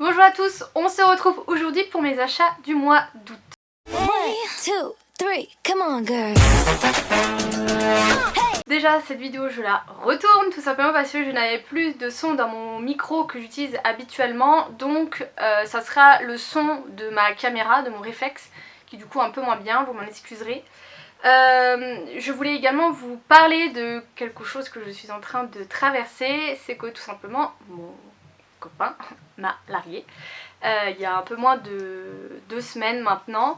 Bonjour à tous, on se retrouve aujourd'hui pour mes achats du mois d'août. 1, 2, 3, come on girls. Déjà cette vidéo je la retourne tout simplement parce que je n'avais plus de son dans mon micro que j'utilise habituellement, donc ça sera le son de ma caméra, de mon réflexe, qui est du coup un peu moins bien, vous m'en excuserez. Je voulais également vous parler de quelque chose que je suis en train de traverser, c'est que tout simplement mon copain m'a largué il y a un peu moins de 2 semaines maintenant.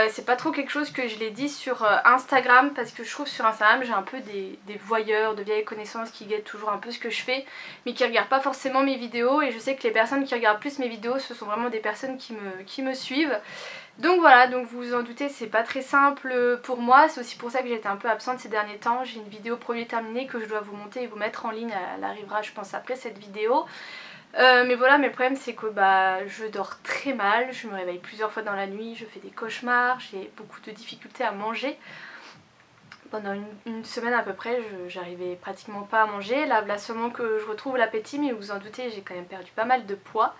C'est pas trop quelque chose que je l'ai dit sur Instagram parce que je trouve sur Instagram j'ai un peu des voyeurs, de vieilles connaissances qui guettent toujours un peu ce que je fais mais qui regardent pas forcément mes vidéos, et je sais que les personnes qui regardent plus mes vidéos ce sont vraiment des personnes qui me suivent. Donc voilà, donc vous vous en doutez, c'est pas très simple pour moi, c'est aussi pour ça que j'étais un peu absente ces derniers temps. J'ai une vidéo premier terminée que je dois vous monter et vous mettre en ligne, elle arrivera je pense après cette vidéo. Mais voilà, mais le problème c'est que je dors très mal, je me réveille plusieurs fois dans la nuit, je fais des cauchemars, j'ai beaucoup de difficultés à manger. Pendant une semaine à peu près, j'arrivais pratiquement pas à manger. Là seulement que je retrouve l'appétit, mais vous vous en doutez, j'ai quand même perdu pas mal de poids.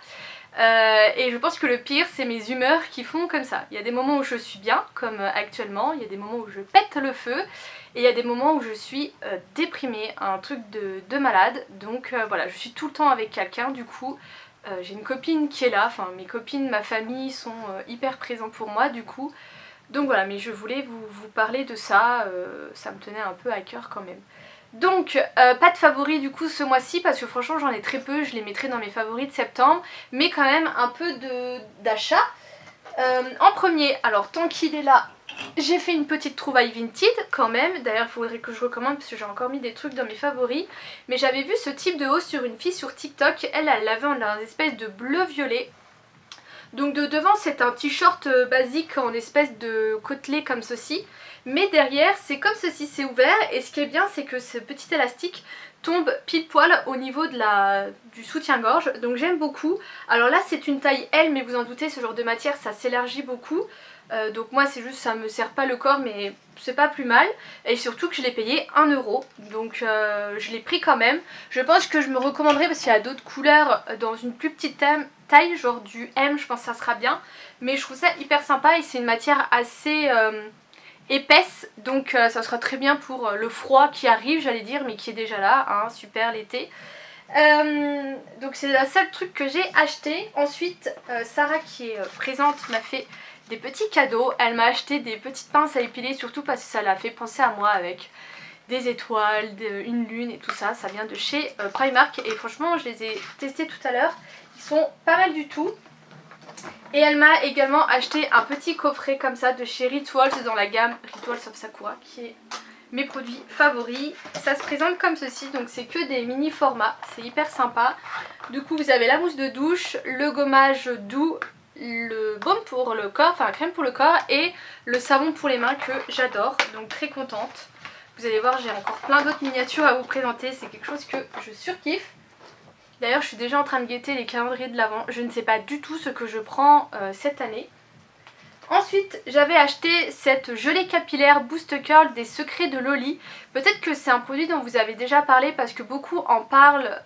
Et je pense que le pire, c'est mes humeurs qui font comme ça. Il y a des moments où je suis bien, comme actuellement, il y a des moments où je pète le feu, et il y a des moments où je suis déprimée, un truc de malade. Donc voilà, je suis tout le temps avec quelqu'un, du coup j'ai une copine qui est là, enfin mes copines, ma famille sont hyper présents pour moi du coup. Donc voilà, mais je voulais vous parler de ça, ça me tenait un peu à cœur quand même. Donc pas de favoris du coup ce mois-ci parce que franchement j'en ai très peu, je les mettrai dans mes favoris de septembre, mais quand même un peu d'achat. En premier, alors tant qu'il est là, j'ai fait une petite trouvaille Vinted quand même. D'ailleurs il faudrait que je recommande parce que j'ai encore mis des trucs dans mes favoris. Mais j'avais vu ce type de haut sur une fille sur TikTok, elle l'avait en une espèce de bleu-violet. Donc de devant c'est un t-shirt basique en espèce de côtelé comme ceci, mais derrière c'est comme ceci, c'est ouvert, et ce qui est bien c'est que ce petit élastique tombe pile poil au niveau du soutien-gorge, donc j'aime beaucoup. Alors là c'est une taille L, mais vous en doutez, ce genre de matière ça s'élargit beaucoup, donc moi c'est juste ça me serre pas le corps, mais c'est pas plus mal, et surtout que je l'ai payé 1 euro, donc je l'ai pris quand même. Je pense que je me recommanderais parce qu'il y a d'autres couleurs dans une plus petite taille, genre du M, je pense que ça sera bien, mais je trouve ça hyper sympa et c'est une matière assez épaisse, donc ça sera très bien pour le froid qui arrive, j'allais dire, mais qui est déjà là, hein, super l'été. Donc c'est le seul truc que j'ai acheté. Ensuite Sarah qui est présente m'a fait des petits cadeaux, elle m'a acheté des petites pinces à épiler, surtout parce que ça l'a fait penser à moi avec des étoiles, une lune et tout ça, ça vient de chez Primark et franchement je les ai testés tout à l'heure, ils sont pas mal du tout. Et elle m'a également acheté un petit coffret comme ça de chez Rituals dans la gamme Rituals of Sakura qui est mes produits favoris. Ça se présente comme ceci, donc c'est que des mini formats, c'est hyper sympa. Du coup vous avez la mousse de douche, le gommage doux, le baume pour le corps, enfin la crème pour le corps et le savon pour les mains que j'adore, donc très contente. Vous allez voir, j'ai encore plein d'autres miniatures à vous présenter, c'est quelque chose que je surkiffe. D'ailleurs je suis déjà en train de guetter les calendriers de l'Avent, je ne sais pas du tout ce que je prends cette année. Ensuite j'avais acheté cette gelée capillaire Boost Curl des Secrets de Loli. Peut-être que c'est un produit dont vous avez déjà parlé parce que beaucoup en parlent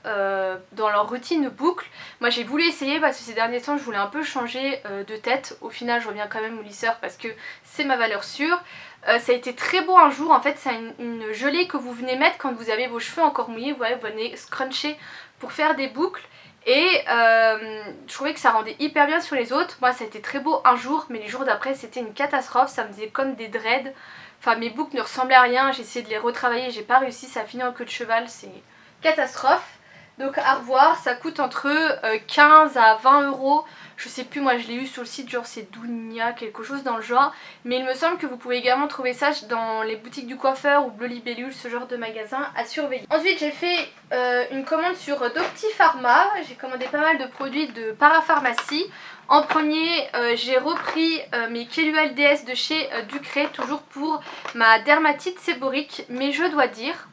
dans leur routine boucle. Moi j'ai voulu essayer parce que ces derniers temps je voulais un peu changer de tête. Au final je reviens quand même au lisseur parce que c'est ma valeur sûre. Ça a été très beau un jour, en fait c'est une gelée que vous venez mettre quand vous avez vos cheveux encore mouillés, vous voyez, vous venez scruncher pour faire des boucles. Et je trouvais que ça rendait hyper bien sur les autres. Moi ça a été très beau un jour, mais les jours d'après c'était une catastrophe, ça me faisait comme des dreads. Enfin mes boucles ne ressemblaient à rien, j'ai essayé de les retravailler, j'ai pas réussi, ça a fini en queue de cheval, c'est catastrophe. Donc à revoir, ça coûte entre 15 à 20 euros. Je sais plus, moi je l'ai eu sur le site, genre c'est Dounia, quelque chose dans le genre. Mais il me semble que vous pouvez également trouver ça dans les boutiques du coiffeur ou Bleu Libellule, ce genre de magasin à surveiller. Ensuite j'ai fait une commande sur Docti-Pharma. J'ai commandé pas mal de produits de parapharmacie. En premier j'ai repris mes Kelual DS de chez Ducré, toujours pour ma dermatite séborique. Mais je dois dire,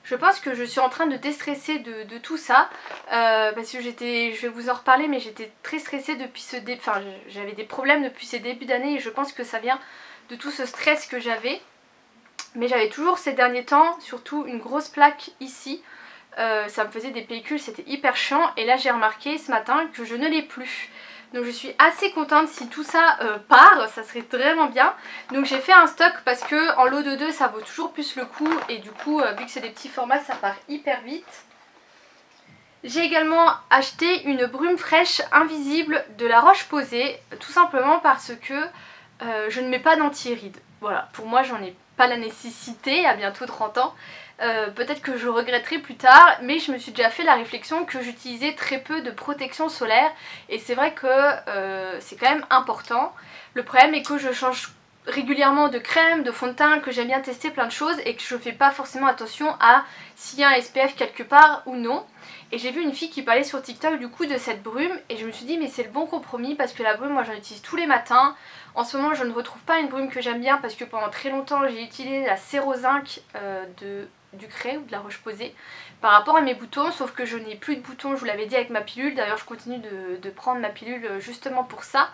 je pense que je suis en train de déstresser de tout ça parce que je vais vous en reparler, mais j'étais très stressée depuis ce début, enfin j'avais des problèmes depuis ces débuts d'année et je pense que ça vient de tout ce stress que j'avais. Mais j'avais toujours ces derniers temps, surtout une grosse plaque ici ça me faisait des pellicules, c'était hyper chiant. Et là j'ai remarqué ce matin que je ne l'ai plus. Donc je suis assez contente si tout ça part, ça serait vraiment bien. Donc j'ai fait un stock parce que en lot de 2 ça vaut toujours plus le coup. Et du coup vu que c'est des petits formats ça part hyper vite. J'ai également acheté une brume fraîche invisible de La Roche-Posay. Tout simplement parce que je ne mets pas d'anti-rides. Voilà, pour moi j'en ai pas la nécessité à bientôt 30 ans. Peut-être que je regretterai plus tard, mais je me suis déjà fait la réflexion que j'utilisais très peu de protection solaire et c'est vrai que c'est quand même important. Le problème est que je change régulièrement de crème, de fond de teint, que j'aime bien tester plein de choses et que je fais pas forcément attention à s'il y a un SPF quelque part ou non. Et j'ai vu une fille qui parlait sur TikTok du coup de cette brume et je me suis dit mais c'est le bon compromis parce que la brume moi j'en utilise tous les matins. En ce moment je ne retrouve pas une brume que j'aime bien parce que pendant très longtemps j'ai utilisé la Cérozinc du Cré ou de La Roche-Posay par rapport à mes boutons, sauf que je n'ai plus de boutons, je vous l'avais dit avec ma pilule, d'ailleurs je continue de prendre ma pilule justement pour ça.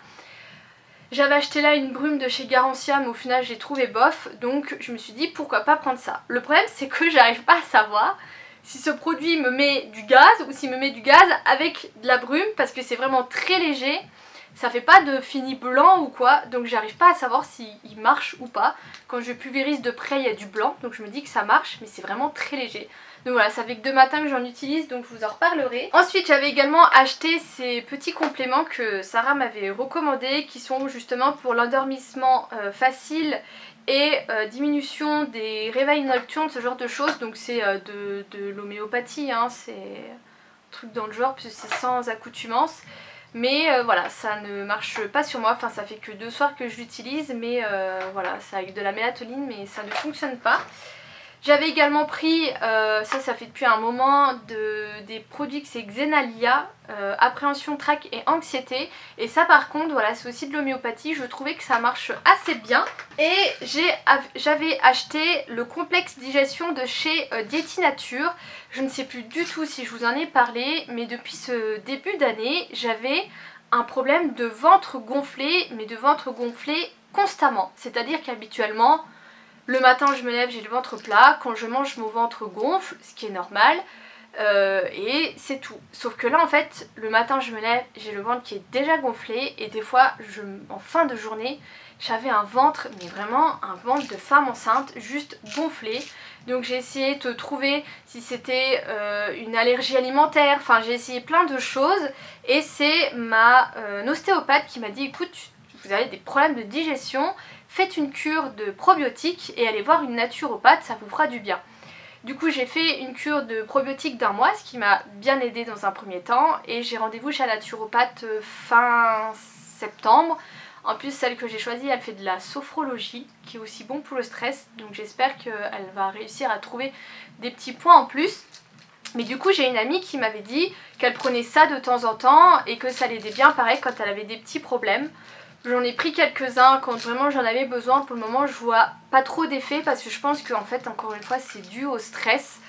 J'avais acheté là une brume de chez Garancia mais au final j'ai trouvé bof, donc je me suis dit pourquoi pas prendre ça. Le problème c'est que j'arrive pas à savoir si ce produit me met du gaz ou s'il me met du gaz avec de la brume parce que c'est vraiment très léger. Ça fait pas de fini blanc ou quoi, donc j'arrive pas à savoir s'il marche ou pas. Quand je pulvérise de près il y a du blanc, donc je me dis que ça marche, mais c'est vraiment très léger. Donc voilà, ça fait que 2 matins que j'en utilise, donc je vous en reparlerai. Ensuite j'avais également acheté ces petits compléments que Sarah m'avait recommandés, qui sont justement pour l'endormissement facile et diminution des réveils nocturnes, ce genre de choses. Donc c'est de l'homéopathie, hein, c'est un truc dans le genre, puisque c'est sans accoutumance. Mais voilà, ça ne marche pas sur moi, enfin ça fait que 2 soirs que je l'utilise, mais voilà, c'est avec de la mélatonine, mais ça ne fonctionne pas. J'avais également pris, ça fait depuis un moment, des produits que c'est Xenalia, appréhension, trac et anxiété. Et ça par contre, voilà, c'est aussi de l'homéopathie, je trouvais que ça marche assez bien. Et j'avais acheté le complexe digestion de chez Dietinature. Je ne sais plus du tout si je vous en ai parlé, mais depuis ce début d'année, j'avais un problème de ventre gonflé, mais de ventre gonflé constamment. C'est-à-dire qu'habituellement, le matin je me lève, j'ai le ventre plat, quand je mange mon ventre gonfle, ce qui est normal, et c'est tout. Sauf que là en fait, le matin je me lève, j'ai le ventre qui est déjà gonflé et des fois, en fin de journée, j'avais un ventre, mais vraiment un ventre de femme enceinte, juste gonflé. Donc j'ai essayé de trouver si c'était une allergie alimentaire, enfin j'ai essayé plein de choses et c'est ma ostéopathe qui m'a dit écoute, vous avez des problèmes de digestion, faites une cure de probiotiques et allez voir une naturopathe, ça vous fera du bien. Du coup j'ai fait une cure de probiotiques d'1 mois, ce qui m'a bien aidé dans un premier temps et j'ai rendez-vous chez la naturopathe fin septembre. En plus celle que j'ai choisie elle fait de la sophrologie qui est aussi bon pour le stress, donc j'espère qu'elle va réussir à trouver des petits points en plus. Mais du coup j'ai une amie qui m'avait dit qu'elle prenait ça de temps en temps et que ça l'aidait bien pareil quand elle avait des petits problèmes. J'en ai pris quelques-uns quand vraiment j'en avais besoin. Pour le moment je vois pas trop d'effet parce que je pense qu'en fait encore une fois c'est dû au stress.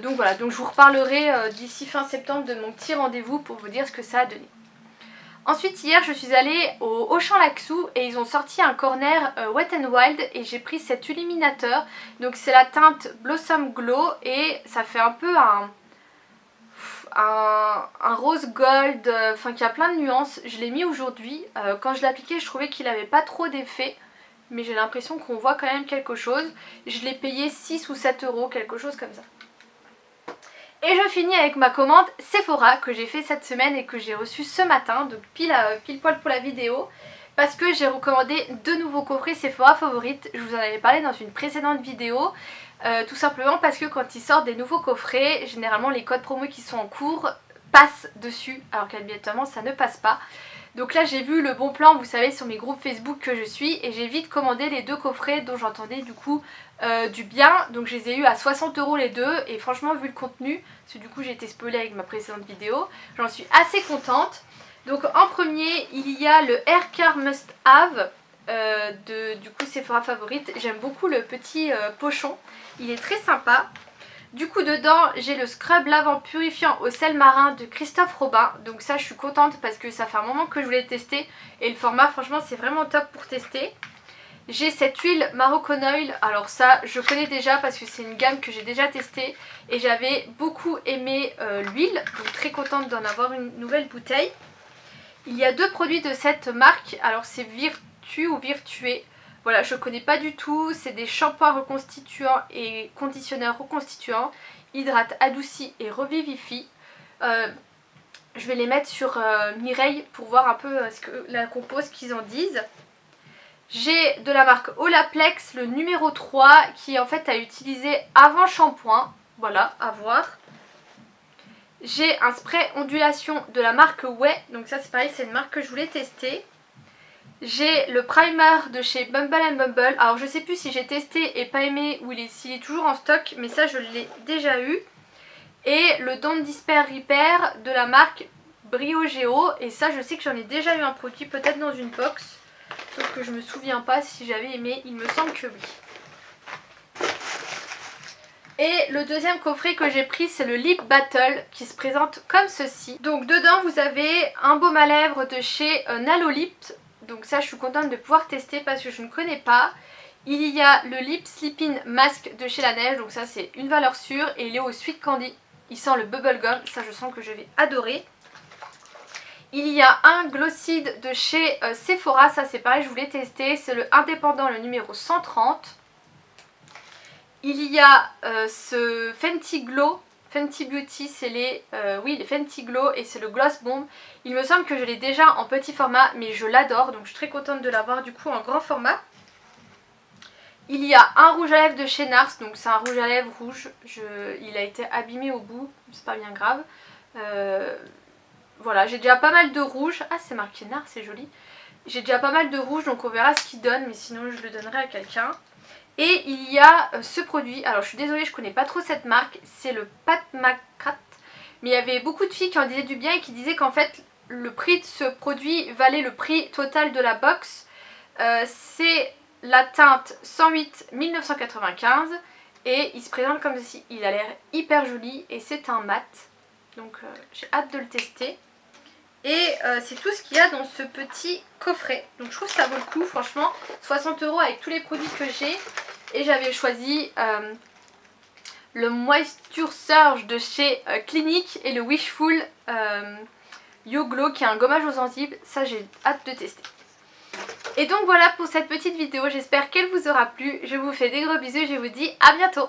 Donc voilà, donc je vous reparlerai d'ici fin septembre de mon petit rendez-vous pour vous dire ce que ça a donné. Ensuite hier je suis allée au Auchan Laxou et ils ont sorti un corner Wet n Wild et j'ai pris cet illuminateur. Donc c'est la teinte Blossom Glow et ça fait un peu un rose gold, enfin qui a plein de nuances. Je l'ai mis aujourd'hui, quand je l'ai appliqué je trouvais qu'il n'avait pas trop d'effet, mais j'ai l'impression qu'on voit quand même quelque chose. Je l'ai payé 6 ou 7 euros, quelque chose comme ça. Et je finis avec ma commande Sephora que j'ai fait cette semaine et que j'ai reçue ce matin, donc pile poil pour la vidéo, parce que j'ai recommandé 2 nouveaux coffrets Sephora favorites. Je vous en avais parlé dans une précédente vidéo. Tout simplement parce que quand ils sortent des nouveaux coffrets, généralement les codes promo qui sont en cours passent dessus, alors qu'habituellement ça ne passe pas. Donc là j'ai vu le bon plan, vous savez, sur mes groupes Facebook que je suis, et j'ai vite commandé les 2 coffrets dont j'entendais du coup du bien. Donc je les ai eu à 60 euros les 2, et franchement vu le contenu, parce que du coup j'ai été spoilée avec ma précédente vidéo, j'en suis assez contente. Donc en premier il y a le Hair Care Must Have. Du coup Sephora favorite, j'aime beaucoup le petit pochon, il est très sympa. Du coup dedans j'ai le scrub lavant purifiant au sel marin de Christophe Robin, donc ça je suis contente parce que ça fait un moment que je voulais tester et le format franchement c'est vraiment top pour tester. J'ai cette huile Moroccan Oil, alors ça je connais déjà parce que c'est une gamme que j'ai déjà testée et j'avais beaucoup aimé l'huile, donc très contente d'en avoir une nouvelle bouteille. Il y a 2 produits de cette marque, alors c'est Virtue ou Virtué, voilà je connais pas du tout, c'est des shampoings reconstituants et conditionneurs reconstituants, hydrate, adouci et revivifie. Je vais les mettre sur Mireille pour voir un peu ce que la compo, ce qu'ils en disent. J'ai de la marque Olaplex le numéro 3 qui est en fait à utiliser avant shampoing. Voilà, à voir. J'ai un spray ondulation de la marque Way. Donc ça c'est pareil, c'est une marque que je voulais tester. J'ai le primer de chez Bumble Bumble. Alors je sais plus si j'ai testé et pas aimé ou s'il est toujours en stock. Mais ça je l'ai déjà eu. Et le Don't Despair Repair de la marque Briogeo. Et ça je sais que j'en ai déjà eu un produit peut-être dans une box. Sauf que je me souviens pas si j'avais aimé, il me semble que oui. Et le deuxième coffret que j'ai pris c'est le Lip Battle qui se présente comme ceci. Donc dedans vous avez un baume à lèvres de chez Nalolip. Donc ça je suis contente de pouvoir tester parce que je ne connais pas. Il y a le Lip Sleeping Mask de chez La Neige, donc ça c'est une valeur sûre. Et il est au Sweet Candy, il sent le bubblegum, ça je sens que je vais adorer. Il y a un Glosside de chez Sephora, ça c'est pareil, je voulais tester, c'est le indépendant, le numéro 130. Il y a ce Fenty Glow, Fenty Beauty, c'est les Fenty Glow et c'est le Gloss Bomb. Il me semble que je l'ai déjà en petit format, mais je l'adore, donc je suis très contente de l'avoir du coup en grand format. Il y a un rouge à lèvres de chez Nars, donc c'est un rouge à lèvres rouge, il a été abîmé au bout, c'est pas bien grave. Voilà, j'ai déjà pas mal de rouge. Ah, c'est marqué Nars, c'est joli. J'ai déjà pas mal de rouge, donc on verra ce qu'il donne, mais sinon je le donnerai à quelqu'un. Et il y a ce produit, alors je suis désolée, je connais pas trop cette marque, c'est le Pat McGrath. Mais il y avait beaucoup de filles qui en disaient du bien et qui disaient qu'en fait le prix de ce produit valait le prix total de la box. C'est la teinte 108 1995 et il se présente comme ceci. Il a l'air hyper joli et c'est un mat. Donc j'ai hâte de le tester. Et c'est tout ce qu'il y a dans ce petit coffret. Donc je trouve que ça vaut le coup, franchement. 60 € avec tous les produits que j'ai. Et j'avais choisi le Moisture Surge de chez Clinique et le Wishful You Glow qui est un gommage aux enzymes. Ça j'ai hâte de tester. Et donc voilà pour cette petite vidéo. J'espère qu'elle vous aura plu. Je vous fais des gros bisous et je vous dis à bientôt.